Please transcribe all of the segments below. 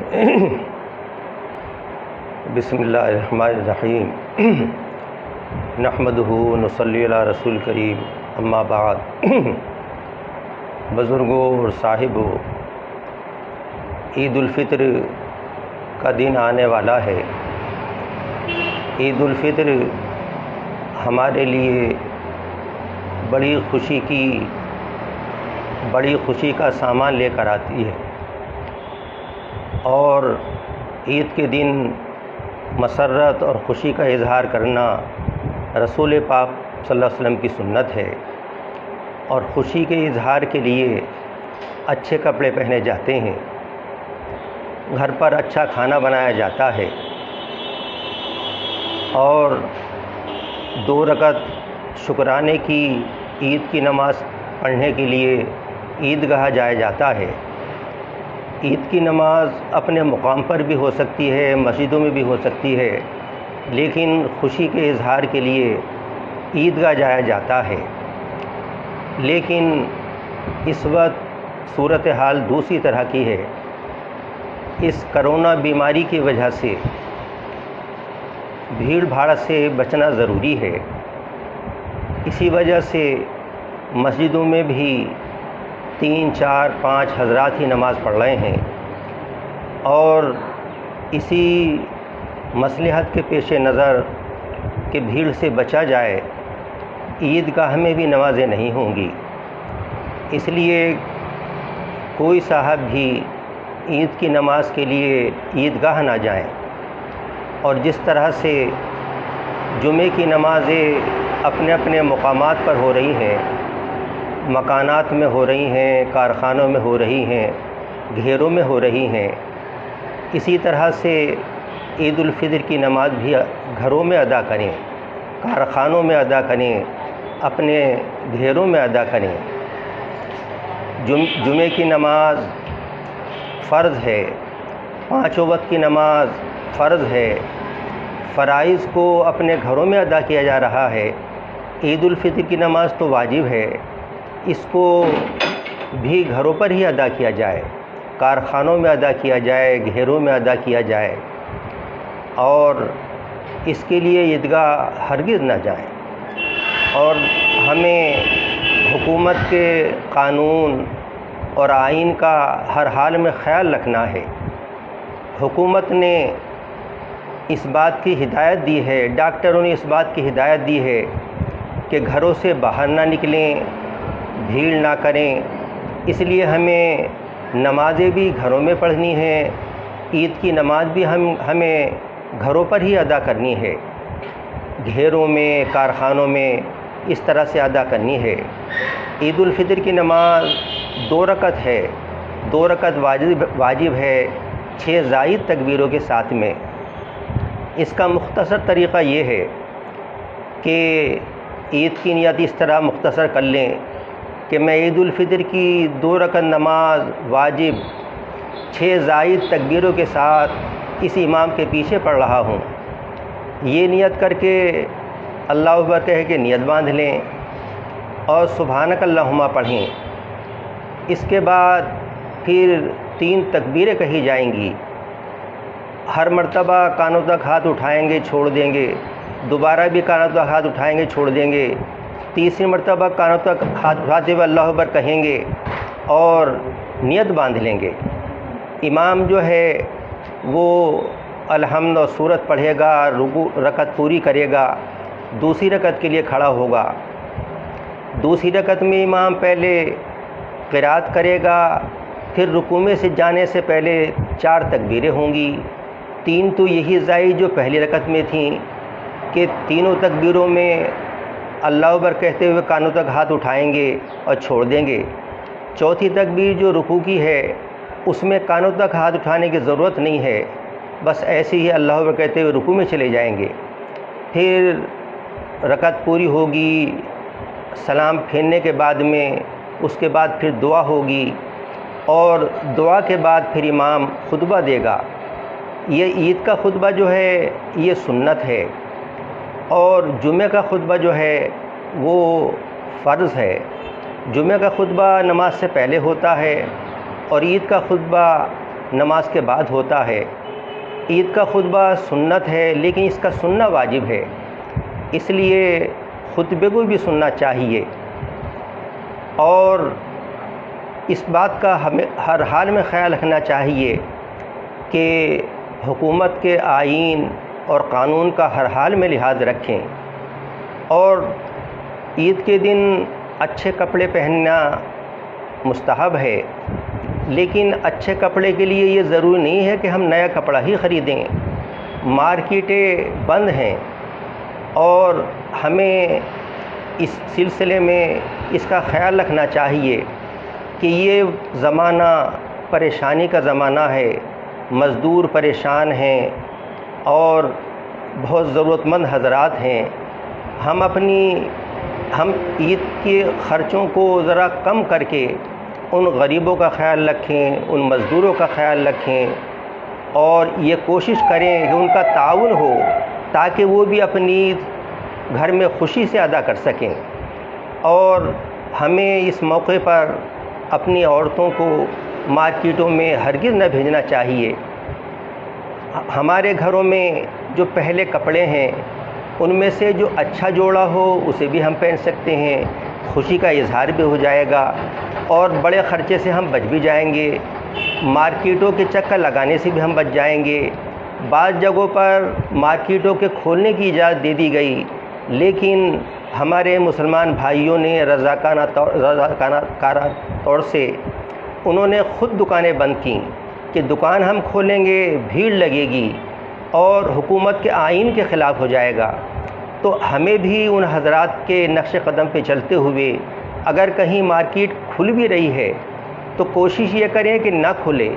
بسم اللہ الرحمن الرحیم نحمدہ ونصلی علی رسول کریم اما بعد بزرگوں اور صاحبوں، عید الفطر کا دن آنے والا ہے۔ عید الفطر ہمارے لیے بڑی خوشی کا سامان لے کر آتی ہے، اور عید کے دن مسرت اور خوشی کا اظہار کرنا رسول پاک صلی اللہ علیہ وسلم کی سنت ہے، اور خوشی کے اظہار کے لیے اچھے کپڑے پہنے جاتے ہیں، گھر پر اچھا کھانا بنایا جاتا ہے، اور 2 رکعت شکرانے کی عید کی نماز پڑھنے کے لیے عیدگاہ جایا جاتا ہے۔ عید کی نماز اپنے مقام پر بھی ہو سکتی ہے، مسجدوں میں بھی ہو سکتی ہے، لیکن خوشی کے اظہار کے لیے عیدگاہ جایا جاتا ہے۔ لیکن اس وقت صورتحال دوسری طرح کی ہے۔ اس کرونا بیماری کی وجہ سے بھیڑ بھاڑ سے بچنا ضروری ہے۔ اسی وجہ سے مسجدوں میں بھی 3، 4، 5 حضرات ہی نماز پڑھ رہے ہیں، اور اسی مصلحت کے پیش نظر کہ بھیڑ سے بچا جائے، عیدگاہ میں بھی نمازیں نہیں ہوں گی۔ اس لیے کوئی صاحب بھی عید کی نماز کے لیے عیدگاہ نہ جائیں، اور جس طرح سے جمعے کی نمازیں اپنے اپنے مقامات پر ہو رہی ہیں، مکانات میں ہو رہی ہیں، کارخانوں میں ہو رہی ہیں، گھیروں میں ہو رہی ہیں، اسی طرح سے عید الفطر کی نماز بھی گھروں میں ادا کریں، کارخانوں میں ادا کریں، اپنے گھیروں میں ادا کریں۔ جمعے کی نماز فرض ہے، 5 وقت کی نماز فرض ہے، فرائض کو اپنے گھروں میں ادا کیا جا رہا ہے۔ عید الفطر کی نماز تو واجب ہے، اس کو بھی گھروں پر ہی ادا کیا جائے، کارخانوں میں ادا کیا جائے، گھیروں میں ادا کیا جائے، اور اس کے لیے عیدگاہ ہرگز نہ جائیں۔ اور ہمیں حکومت کے قانون اور آئین کا ہر حال میں خیال رکھنا ہے۔ حکومت نے اس بات کی ہدایت دی ہے، ڈاکٹروں نے اس بات کی ہدایت دی ہے کہ گھروں سے باہر نہ نکلیں، بھیڑ نہ کریں۔ اس لیے ہمیں نمازیں بھی گھروں میں پڑھنی ہیں، عید کی نماز بھی ہمیں گھروں پر ہی ادا کرنی ہے، گھیروں میں، کارخانوں میں اس طرح سے ادا کرنی ہے۔ عید الفطر کی نماز 2 رکعت ہے، 2 رکعت واجب ہے، 6 زائد تکبیروں کے ساتھ میں۔ اس کا مختصر طریقہ یہ ہے کہ عید کی نیت اس طرح مختصر کر لیں کہ میں عید الفطر کی 2 رکعت نماز واجب 6 زائد تکبیروں کے ساتھ اس امام کے پیچھے پڑھ رہا ہوں۔ یہ نیت کر کے اللہ اکبر کہہ کے نیت باندھ لیں، اور سبحانک اللہم پڑھیں۔ اس کے بعد پھر 3 تکبیریں کہی جائیں گی، ہر مرتبہ کانوں تک ہاتھ اٹھائیں گے، چھوڑ دیں گے، دوبارہ بھی کانوں تک ہاتھ اٹھائیں گے، چھوڑ دیں گے، تیسری مرتبہ کانوں تک ہاتھ اٹھاتے ہوئے اللہ اکبر کہیں گے اور نیت باندھ لیں گے۔ امام جو ہے وہ الحمد اور سورت پڑھے گا، رکعت پوری کرے گا، دوسری رکعت کے لیے کھڑا ہوگا۔ دوسری رکعت میں امام پہلے قرات کرے گا، پھر رکوع میں سے جانے سے پہلے 4 تکبیریں ہوں گی۔ 3 تو یہی زائد جو پہلی رکعت میں تھیں کہ تینوں تکبیروں میں اللہ اکبر کہتے ہوئے کانوں تک ہاتھ اٹھائیں گے اور چھوڑ دیں گے۔ چوتھی تکبیر جو رکوع کی ہے، اس میں کانوں تک ہاتھ اٹھانے کی ضرورت نہیں ہے، بس ایسے ہی اللہ اکبر کہتے ہوئے رکوع میں چلے جائیں گے۔ پھر رکعت پوری ہوگی، سلام پھیرنے کے بعد میں اس کے بعد پھر دعا ہوگی، اور دعا کے بعد پھر امام خطبہ دے گا۔ یہ عید کا خطبہ جو ہے یہ سنت ہے، اور جمعہ کا خطبہ جو ہے وہ فرض ہے۔ جمعہ کا خطبہ نماز سے پہلے ہوتا ہے، اور عید کا خطبہ نماز کے بعد ہوتا ہے۔ عید کا خطبہ سنت ہے لیکن اس کا سننا واجب ہے، اس لیے خطبے کو بھی سننا چاہیے، اور اس بات کا ہمیں ہر حال میں خیال رکھنا چاہیے کہ حکومت کے آئین اور قانون کا ہر حال میں لحاظ رکھیں، اور عید کے دن اچھے کپڑے پہننا مستحب ہے، لیکن اچھے کپڑے کے لیے یہ ضروری نہیں ہے کہ ہم نیا کپڑا ہی خریدیں۔ مارکیٹیں بند ہیں اور ہمیں اس سلسلے میں اس کا خیال رکھنا چاہیے کہ یہ زمانہ پریشانی کا زمانہ ہے، مزدور پریشان ہیں اور بہت ضرورت مند حضرات ہیں۔ ہم عید کے خرچوں کو ذرا کم کر کے ان غریبوں کا خیال رکھیں، ان مزدوروں کا خیال رکھیں، اور یہ کوشش کریں کہ ان کا تعاون ہو تاکہ وہ بھی اپنی عید گھر میں خوشی سے ادا کر سکیں۔ اور ہمیں اس موقع پر اپنی عورتوں کو مارکیٹوں میں ہرگز نہ بھیجنا چاہیے۔ ہمارے گھروں میں جو پہلے کپڑے ہیں ان میں سے جو اچھا جوڑا ہو اسے بھی ہم پہن سکتے ہیں، خوشی کا اظہار بھی ہو جائے گا اور بڑے خرچے سے ہم بچ بھی جائیں گے، مارکیٹوں کے چکر لگانے سے بھی ہم بچ جائیں گے۔ بعض جگہوں پر مارکیٹوں کے کھولنے کی اجازت دے دی گئی، لیکن ہمارے مسلمان بھائیوں نے رضاکارانہ طور سے انہوں نے خود دکانیں بند کیں کہ دکان ہم کھولیں گے بھیڑ لگے گی اور حکومت کے آئین کے خلاف ہو جائے گا۔ تو ہمیں بھی ان حضرات کے نقش قدم پہ چلتے ہوئے اگر کہیں مارکیٹ کھل بھی رہی ہے تو کوشش یہ کریں کہ نہ کھلے،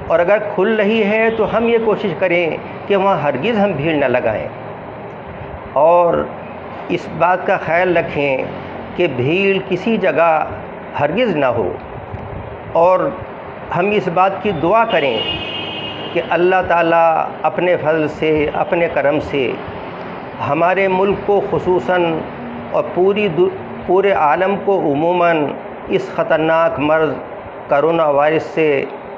اور اگر کھل رہی ہے تو ہم یہ کوشش کریں کہ وہاں ہرگز ہم بھیڑ نہ لگائیں، اور اس بات کا خیال رکھیں کہ بھیڑ کسی جگہ ہرگز نہ ہو، اور ہم اس بات کی دعا کریں کہ اللہ تعالیٰ اپنے فضل سے، اپنے کرم سے ہمارے ملک کو خصوصاً اور پورے عالم کو عموماً اس خطرناک مرض کرونا وائرس سے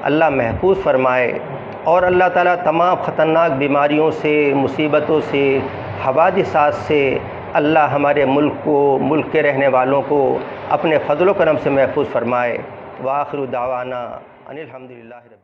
اللہ محفوظ فرمائے، اور اللہ تعالیٰ تمام خطرناک بیماریوں سے، مصیبتوں سے، حوادثات سے اللہ ہمارے ملک کو، ملک کے رہنے والوں کو اپنے فضل و کرم سے محفوظ فرمائے۔ وآخر دعوانا ان الحمدللہ رب